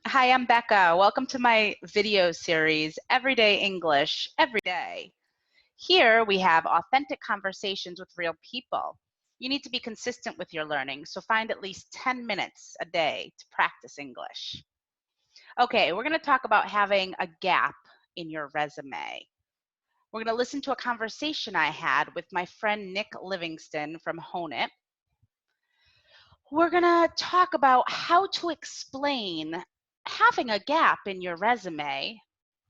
Hi, I'm Bekah. Welcome to my video series, Everyday English, Every Day. Here we have authentic conversations with real people. You need to be consistent with your learning, so find at least 10 minutes a day to practice English. Okay, we're going to talk about having a gap in your resume. We're going to listen to a conversation I had with my friend Nick Livingston from Hone It. We're going to talk about how to explain having a gap in your resume.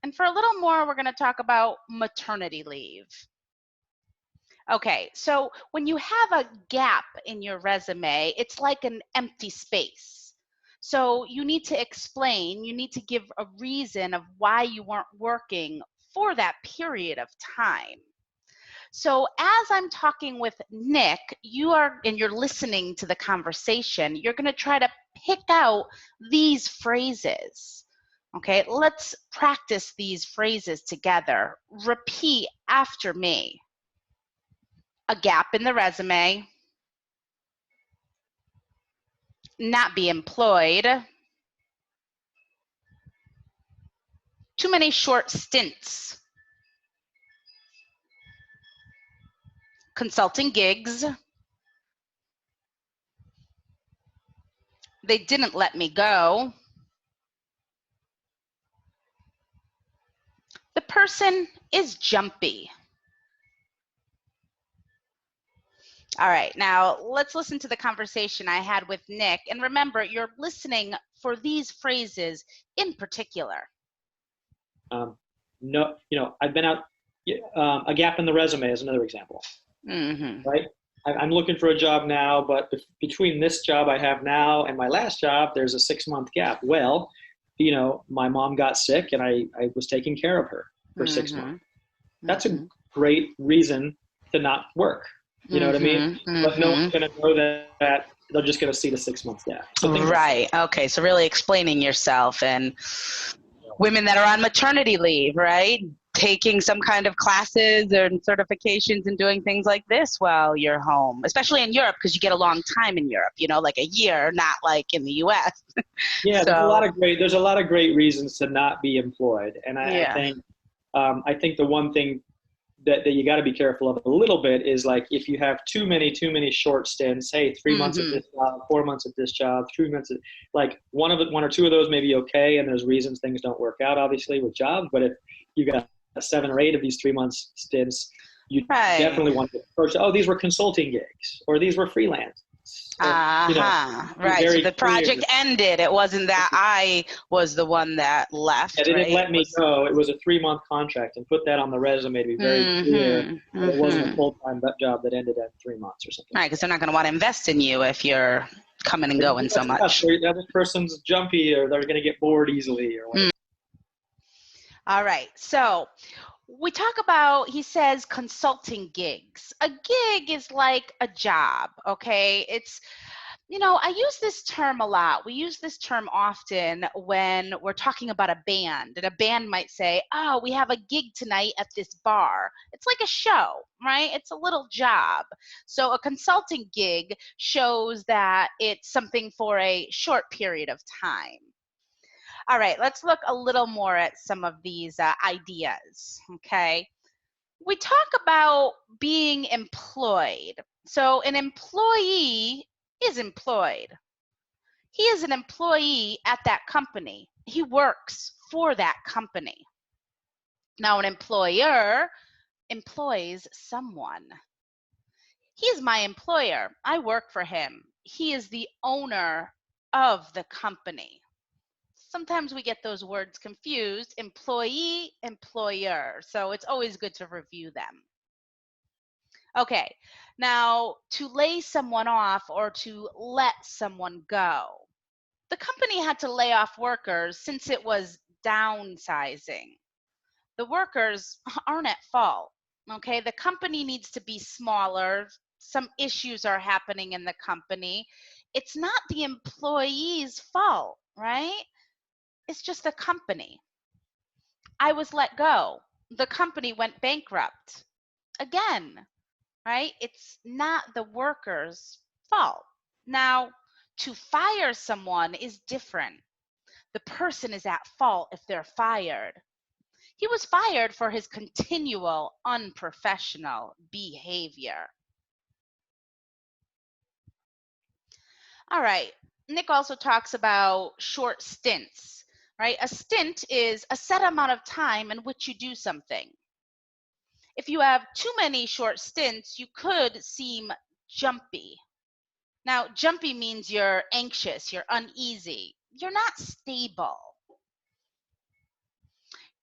And for a little more, we're going to talk about maternity leave. Okay, so when you have a gap in your resume, it's like an empty space. So you need to explain, you need to give a reason of why you weren't working for that period of time. So as I'm talking with Nick, you're listening to the conversation, you're going to try to pick out these phrases. Okay, let's practice these phrases together. Repeat after me. A gap in the resume. Not be employed. Too many short stints. Consulting gigs. They didn't let me go. The person is jumpy. All right, now let's listen to the conversation I had with Nick. And remember, you're listening for these phrases in particular. No, I've been out, a gap in the resume is another example, right? I'm looking for a job now, but between this job I have now and my last job, there's a 6-month gap. Well, my mom got sick and I was taking care of her for 6 months. That's a great reason to not work. You know what I mean? But no one's going to know that. They're just going to see the 6 months gap. So right. Okay. So really explaining yourself, and women that are on maternity leave, right? Taking some kind of classes and certifications and doing things like this while you're home, especially in Europe, because you get a long time in Europe, like a year, not like in the US. Yeah, there's a lot of great reasons to not be employed. And I think the one thing that you got to be careful of a little bit is, like, if you have too many short stints, hey, 3 months at this job, 4 months at this job, 3 months at, like, one or two of those may be okay, and there's reasons things don't work out, obviously, with jobs. But if you got 7 or 8 of these 3 months stints, you definitely want to approach, these were consulting gigs, or these were freelance. Right. So the project ended. It wasn't that I was the one that left. Yeah, they didn't let me go. It was a 3-month contract, and put that on the resume to be very clear. It wasn't a full-time job that ended at 3 months or something. Right, because they're not going to want to invest in you if you're coming and going so much. The other person's jumpy, or they're going to get bored easily, or whatever. All right. So we talk about, he says, consulting gigs. A gig is like a job, okay? It's, I use this term a lot. We use this term often when we're talking about a band. And a band might say, oh, we have a gig tonight at this bar. It's like a show, right? It's a little job. So a consulting gig shows that it's something for a short period of time. All right, let's look a little more at some of these ideas, okay? We talk about being employed. So an employee is employed. He is an employee at that company. He works for that company. Now, an employer employs someone. He is my employer. I work for him. He is the owner of the company. Sometimes we get those words confused, employee, employer. So it's always good to review them. Okay, now to lay someone off or to let someone go. The company had to lay off workers since it was downsizing. The workers aren't at fault, okay? The company needs to be smaller. Some issues are happening in the company. It's not the employee's fault, right? It's just the company. I was let go. The company went bankrupt. Again, right? It's not the worker's fault. Now, to fire someone is different. the person is at fault if they're fired. He was fired for his continual unprofessional behavior. All right. Nick also talks about short stints, right? A stint is a set amount of time in which you do something. If you have too many short stints, you could seem jumpy. Now, jumpy means you're anxious, you're uneasy, you're not stable.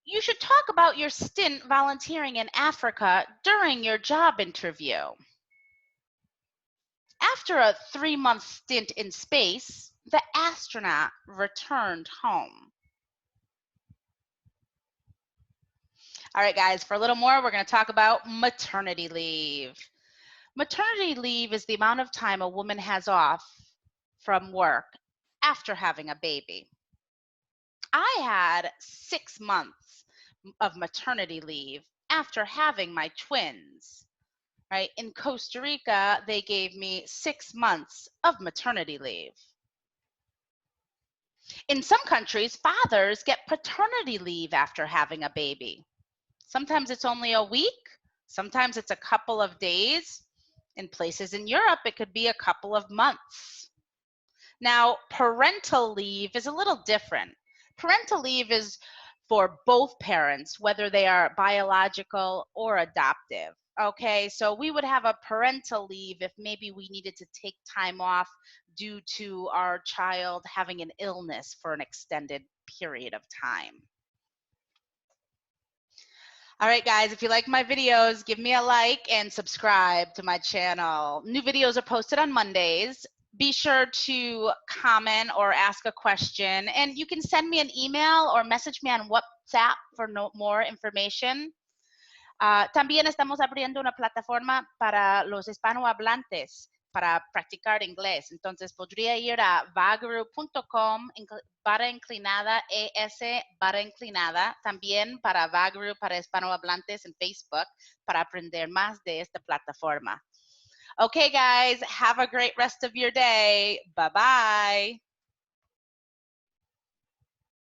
You should talk about your stint volunteering in Africa during your job interview. After a 3-month stint in space, the astronaut returned home. All right, guys, for a little more, we're going to talk about maternity leave. Maternity leave is the amount of time a woman has off from work after having a baby. I had 6 months of maternity leave after having my twins. Right? In Costa Rica, they gave me 6 months of maternity leave. In some countries, fathers get paternity leave after having a baby. Sometimes it's only a week, sometimes it's a couple of days. In places in Europe, it could be a couple of months. Now, parental leave is a little different. Parental leave is for both parents, whether they are biological or adoptive. Okay, so we would have a parental leave if maybe we needed to take time off due to our child having an illness for an extended period of time. All right, guys, if you like my videos, give me a like and subscribe to my channel. New videos are posted on Mondays. Be sure to comment or ask a question, and you can send me an email or message me on WhatsApp for more information. También estamos abriendo una plataforma para los hispanohablantes para practicar inglés. Entonces podría ir a vagru.com /inclinada ES /inclinada. También para Vagru para hispanohablantes en Facebook para aprender más de esta plataforma. Okay, guys, have a great rest of your day. Bye-bye.